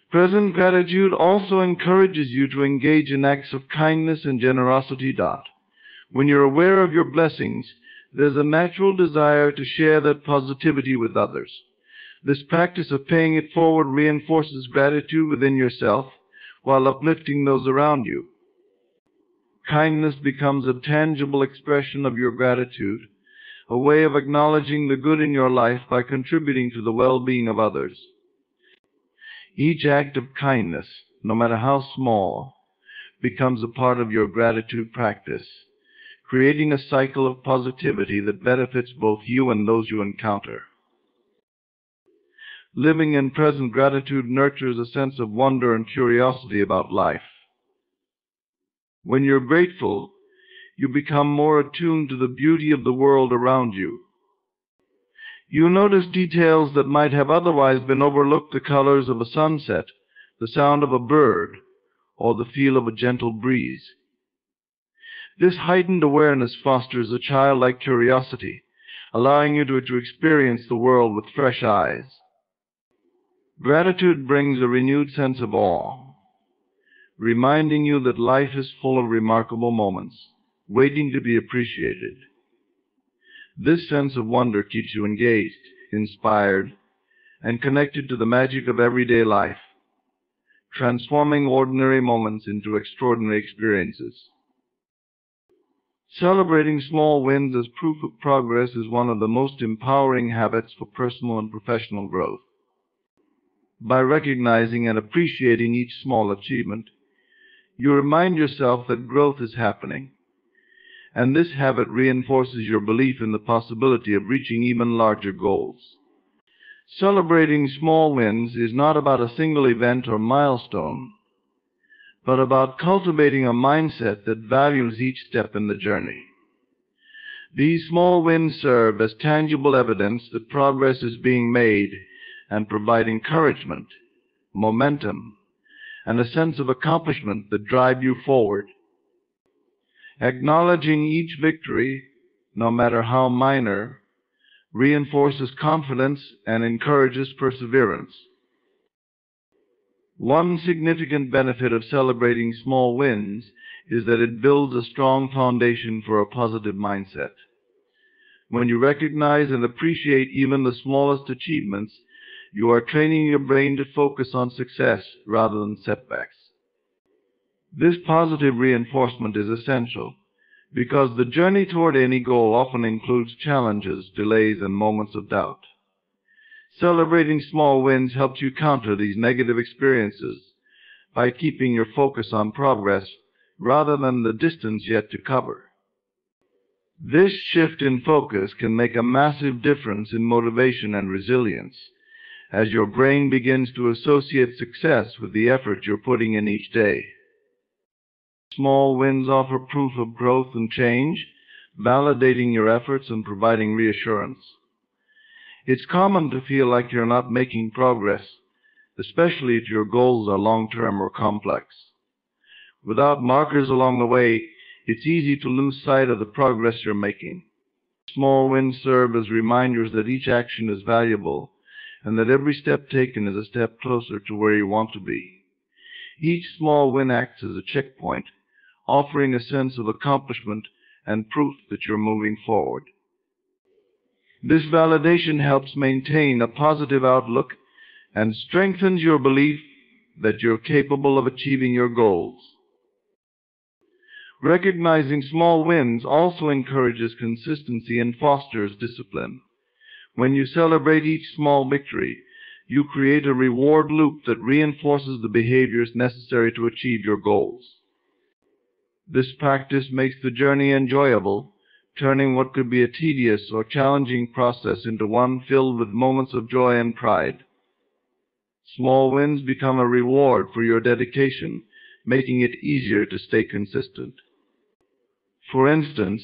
Present gratitude also encourages you to engage in acts of kindness and generosity. When you're aware of your blessings, there's a natural desire to share that positivity with others. This practice of paying it forward reinforces gratitude within yourself while uplifting those around you. Kindness becomes a tangible expression of your gratitude, a way of acknowledging the good in your life by contributing to the well-being of others. Each act of kindness, no matter how small, becomes a part of your gratitude practice, creating a cycle of positivity that benefits both you and those you encounter. Living in present gratitude nurtures a sense of wonder and curiosity about life. When you're grateful, you become more attuned to the beauty of the world around you. You notice details that might have otherwise been overlooked: the colors of a sunset, the sound of a bird, or the feel of a gentle breeze. This heightened awareness fosters a childlike curiosity, allowing you to experience the world with fresh eyes. Gratitude brings a renewed sense of awe, reminding you that life is full of remarkable moments, waiting to be appreciated. This sense of wonder keeps you engaged, inspired, and connected to the magic of everyday life, transforming ordinary moments into extraordinary experiences. Celebrating small wins as proof of progress is one of the most empowering habits for personal and professional growth. By recognizing and appreciating each small achievement, you remind yourself that growth is happening, and this habit reinforces your belief in the possibility of reaching even larger goals. Celebrating small wins is not about a single event or milestone, but about cultivating a mindset that values each step in the journey. These small wins serve as tangible evidence that progress is being made and provide encouragement, momentum, and a sense of accomplishment that drive you forward. Acknowledging each victory, no matter how minor, reinforces confidence and encourages perseverance. One significant benefit of celebrating small wins is that it builds a strong foundation for a positive mindset. When you recognize and appreciate even the smallest achievements, you are training your brain to focus on success rather than setbacks. This positive reinforcement is essential because the journey toward any goal often includes challenges, delays, and moments of doubt. Celebrating small wins helps you counter these negative experiences by keeping your focus on progress rather than the distance yet to cover. This shift in focus can make a massive difference in motivation and resilience, as your brain begins to associate success with the effort you're putting in each day. Small wins offer proof of growth and change, validating your efforts and providing reassurance. It's common to feel like you're not making progress, especially if your goals are long-term or complex. Without markers along the way, it's easy to lose sight of the progress you're making. Small wins serve as reminders that each action is valuable and that every step taken is a step closer to where you want to be. Each small win acts as a checkpoint, offering a sense of accomplishment and proof that you're moving forward. This validation helps maintain a positive outlook and strengthens your belief that you're capable of achieving your goals. Recognizing small wins also encourages consistency and fosters discipline. When you celebrate each small victory, you create a reward loop that reinforces the behaviors necessary to achieve your goals. This practice makes the journey enjoyable, turning what could be a tedious or challenging process into one filled with moments of joy and pride. Small wins become a reward for your dedication, making it easier to stay consistent. For instance,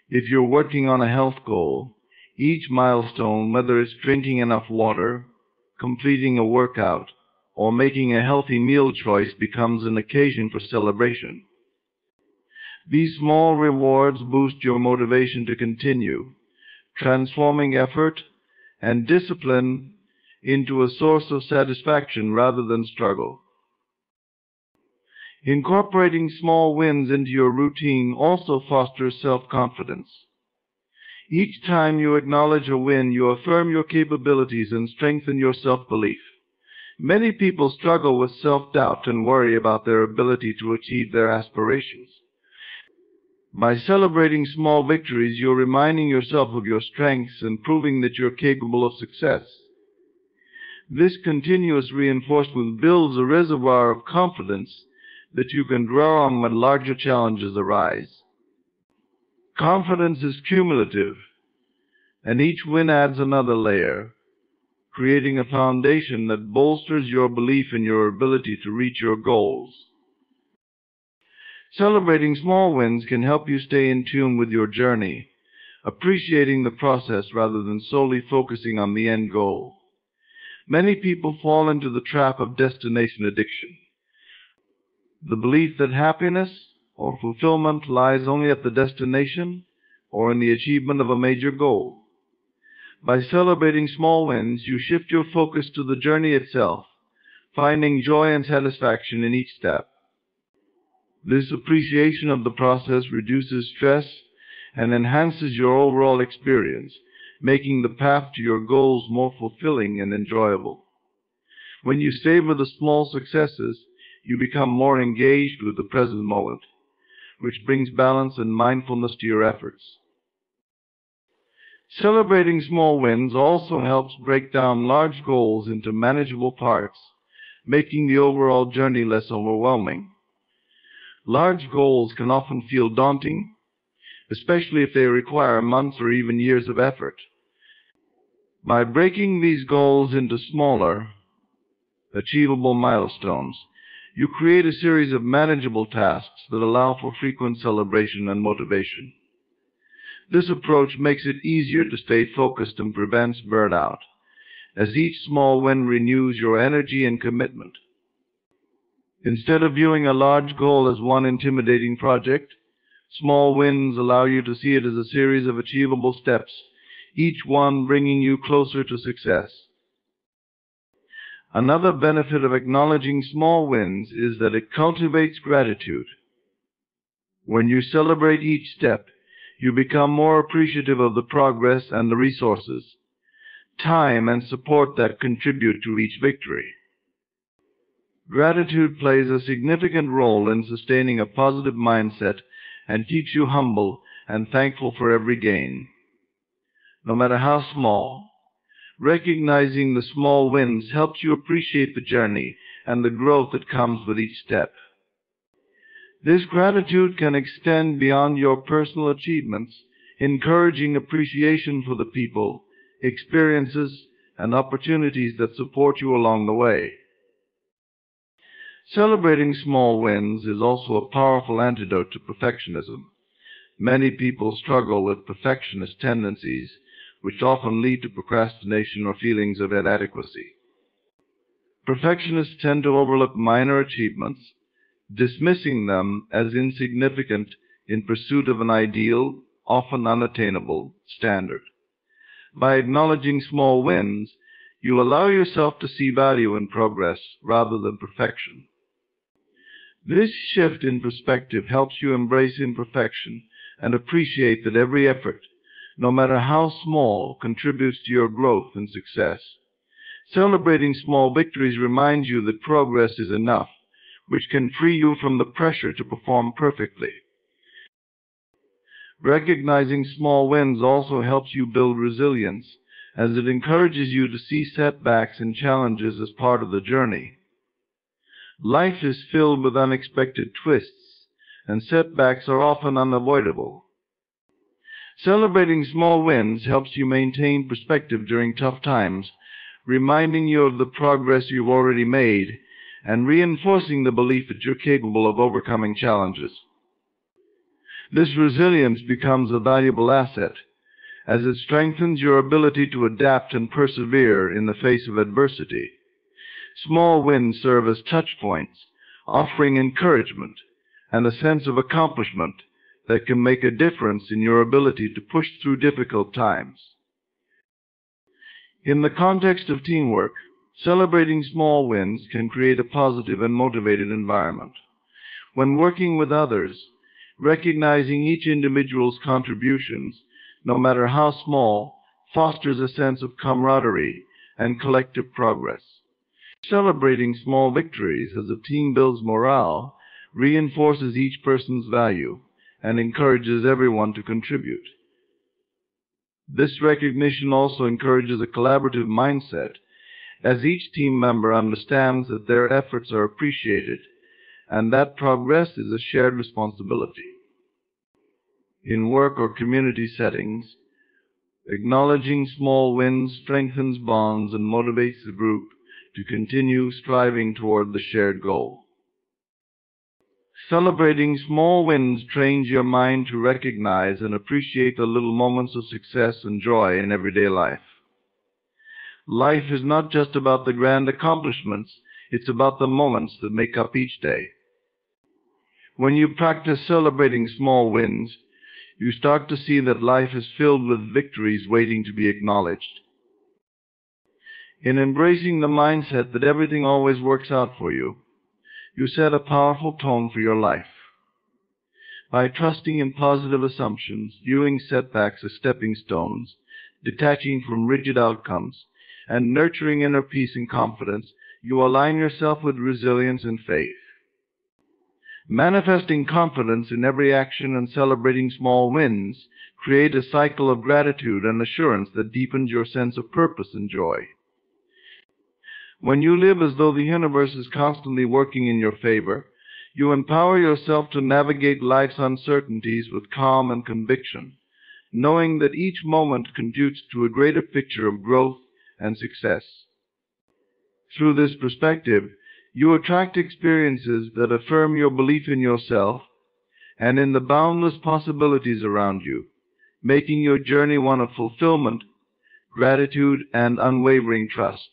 if you're working on a health goal, each milestone, whether it's drinking enough water, completing a workout, or making a healthy meal choice, becomes an occasion for celebration. These small rewards boost your motivation to continue, transforming effort and discipline into a source of satisfaction rather than struggle. Incorporating small wins into your routine also fosters self-confidence. Each time you acknowledge a win, you affirm your capabilities and strengthen your self-belief. Many people struggle with self-doubt and worry about their ability to achieve their aspirations. By celebrating small victories, you're reminding yourself of your strengths and proving that you're capable of success. This continuous reinforcement builds a reservoir of confidence that you can draw on when larger challenges arise. Confidence is cumulative, and each win adds another layer, creating a foundation that bolsters your belief in your ability to reach your goals. Celebrating small wins can help you stay in tune with your journey, appreciating the process rather than solely focusing on the end goal. Many people fall into the trap of destination addiction, the belief that happiness or fulfillment lies only at the destination or in the achievement of a major goal. By celebrating small wins, you shift your focus to the journey itself, finding joy and satisfaction in each step. This appreciation of the process reduces stress and enhances your overall experience, making the path to your goals more fulfilling and enjoyable. When you savor the small successes, you become more engaged with the present moment, which brings balance and mindfulness to your efforts. Celebrating small wins also helps break down large goals into manageable parts, making the overall journey less overwhelming. Large goals can often feel daunting, especially if they require months or even years of effort. By breaking these goals into smaller, achievable milestones, you create a series of manageable tasks that allow for frequent celebration and motivation. This approach makes it easier to stay focused and prevents burnout, as each small win renews your energy and commitment. Instead of viewing a large goal as one intimidating project, small wins allow you to see it as a series of achievable steps, each one bringing you closer to success. Another benefit of acknowledging small wins is that it cultivates gratitude. When you celebrate each step, you become more appreciative of the progress and the resources, time, and support that contribute to each victory. Gratitude plays a significant role in sustaining a positive mindset and keeps you humble and thankful for every gain. No matter how small, recognizing the small wins helps you appreciate the journey and the growth that comes with each step. This gratitude can extend beyond your personal achievements, encouraging appreciation for the people, experiences, and opportunities that support you along the way. Celebrating small wins is also a powerful antidote to perfectionism. Many people struggle with perfectionist tendencies, which often lead to procrastination or feelings of inadequacy. Perfectionists tend to overlook minor achievements, dismissing them as insignificant in pursuit of an ideal, often unattainable, standard. By acknowledging small wins, you allow yourself to see value in progress rather than perfection. This shift in perspective helps you embrace imperfection and appreciate that every effort, no matter how small, contributes to your growth and success. Celebrating small victories reminds you that progress is enough, which can free you from the pressure to perform perfectly. Recognizing small wins also helps you build resilience, as it encourages you to see setbacks and challenges as part of the journey. Life is filled with unexpected twists, and setbacks are often unavoidable. Celebrating small wins helps you maintain perspective during tough times, reminding you of the progress you've already made and reinforcing the belief that you're capable of overcoming challenges. This resilience becomes a valuable asset, as it strengthens your ability to adapt and persevere in the face of adversity. Small wins serve as touch points, offering encouragement and a sense of accomplishment that can make a difference in your ability to push through difficult times. In the context of teamwork, celebrating small wins can create a positive and motivated environment. When working with others, recognizing each individual's contributions, no matter how small, fosters a sense of camaraderie and collective progress. Celebrating small victories as a team builds morale, reinforces each person's value, and encourages everyone to contribute. This recognition also encourages a collaborative mindset, as each team member understands that their efforts are appreciated and that progress is a shared responsibility. In work or community settings, acknowledging small wins strengthens bonds and motivates the group to continue striving toward the shared goal. Celebrating small wins trains your mind to recognize and appreciate the little moments of success and joy in everyday life. Life is not just about the grand accomplishments, it's about the moments that make up each day. When you practice celebrating small wins, you start to see that life is filled with victories waiting to be acknowledged. In embracing the mindset that everything always works out for you, you set a powerful tone for your life. By trusting in positive assumptions, viewing setbacks as stepping stones, detaching from rigid outcomes, and nurturing inner peace and confidence, you align yourself with resilience and faith. Manifesting confidence in every action and celebrating small wins create a cycle of gratitude and assurance that deepens your sense of purpose and joy. When you live as though the universe is constantly working in your favor, you empower yourself to navigate life's uncertainties with calm and conviction, knowing that each moment contributes to a greater picture of growth and success. Through this perspective, you attract experiences that affirm your belief in yourself and in the boundless possibilities around you, making your journey one of fulfillment, gratitude, and unwavering trust.